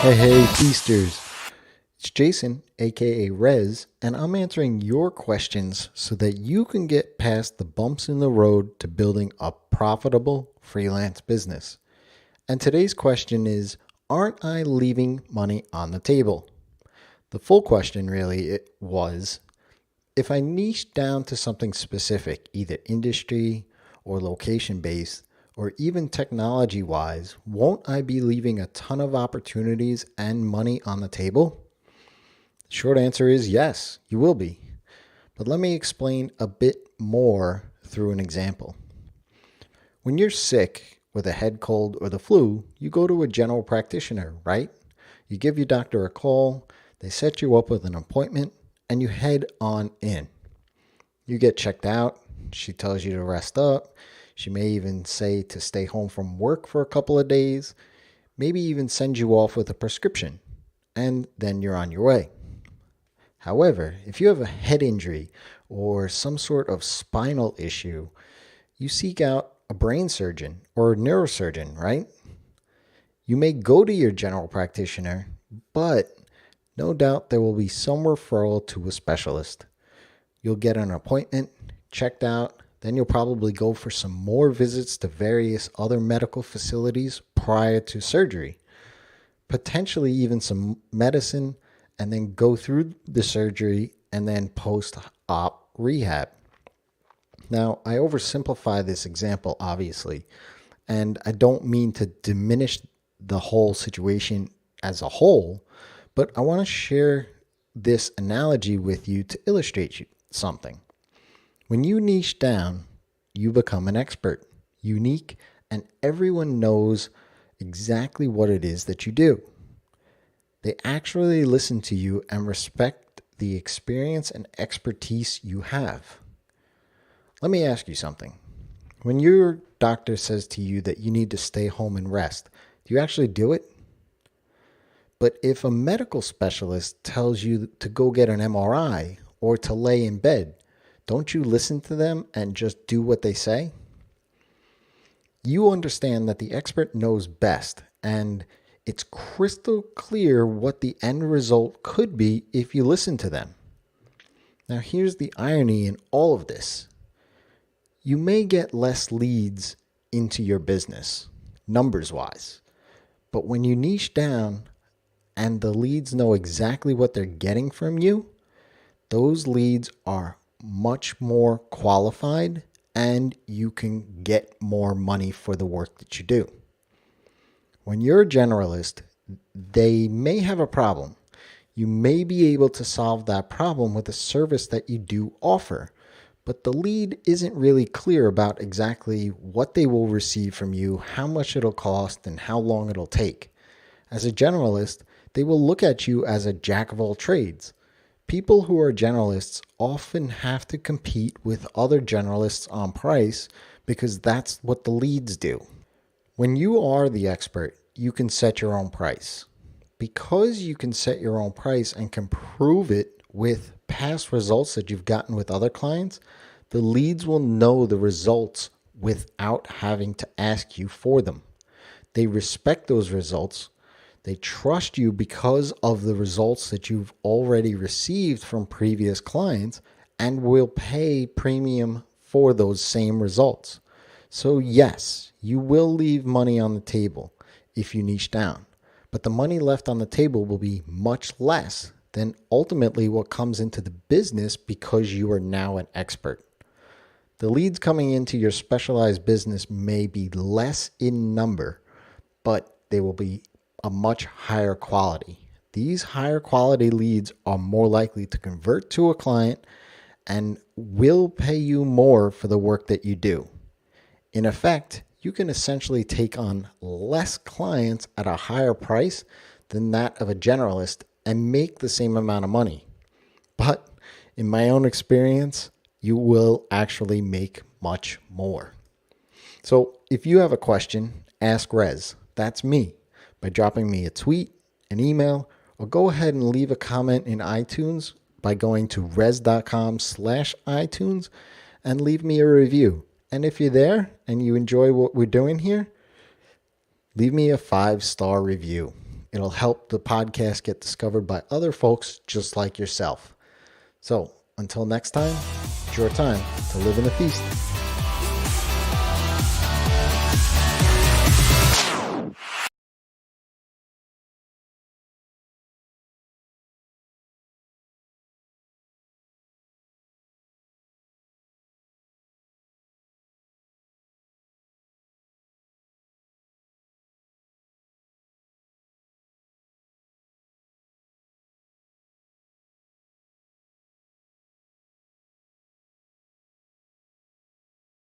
Hey, feasters. It's Jason, aka Rezzz, and I'm answering your questions so that you can get past the bumps in the road to building a profitable freelance business. And today's question is, aren't I leaving money on the table? The full question really it was, if I niche down to something specific, either industry or location based, or even technology wise, won't I be leaving a ton of opportunities and money on the table? The short answer is yes, you will be. But let me explain a bit more through an example. When you're sick with a head cold or the flu, you go to a general practitioner, right? You give your doctor a call, they set you up with an appointment, and you head on in. You get checked out, she tells you to rest up, she may even say to stay home from work for a couple of days, maybe even send you off with a prescription, and then you're on your way. However, if you have a head injury or some sort of spinal issue, you seek out a brain surgeon or a neurosurgeon, right? You may go to your general practitioner, but no doubt there will be some referral to a specialist. You'll get an appointment, checked out, then you'll probably go for some more visits to various other medical facilities prior to surgery, potentially even some medicine, and then go through the surgery and then post-op rehab. Now, I oversimplify this example, obviously, and I don't mean to diminish the whole situation as a whole, but I want to share this analogy with you to illustrate something. When you niche down, you become an expert, unique, and everyone knows exactly what it is that you do. They actually listen to you and respect the experience and expertise you have. Let me ask you something. When your doctor says to you that you need to stay home and rest, do you actually do it? But if a medical specialist tells you to go get an MRI or to lay in bed, don't you listen to them and just do what they say? You understand that the expert knows best, and it's crystal clear what the end result could be if you listen to them. Now, here's the irony in all of this. You may get less leads into your business, numbers-wise, but when you niche down and the leads know exactly what they're getting from you, those leads are much more qualified and you can get more money for the work that you do. When you're a generalist, they may have a problem. You may be able to solve that problem with a service that you do offer, but the lead isn't really clear about exactly what they will receive from you, how much it'll cost, and how long it'll take. As a generalist, they will look at you as a jack of all trades. People who are generalists often have to compete with other generalists on price because that's what the leads do. When you are the expert, you can set your own price. Because you can set your own price and can prove it with past results that you've gotten with other clients, the leads will know the results without having to ask you for them. They respect those results. They trust you because of the results that you've already received from previous clients and will pay premium for those same results. So yes, you will leave money on the table if you niche down, but the money left on the table will be much less than ultimately what comes into the business because you are now an expert. The leads coming into your specialized business may be less in number, but they will be a much higher quality. These higher quality leads are more likely to convert to a client and will pay you more for the work that you do. In effect, you can essentially take on less clients at a higher price than that of a generalist and make the same amount of money. But in my own experience, you will actually make much more. So if you have a question, ask Rezzz. That's me. By dropping me a tweet, an email, or go ahead and leave a comment in iTunes by going to rezzz.com/iTunes and leave me a review. And if you're there and you enjoy what we're doing here, leave me a 5-star review. It'll help the podcast get discovered by other folks just like yourself. So until next time, it's your time to live in the feast.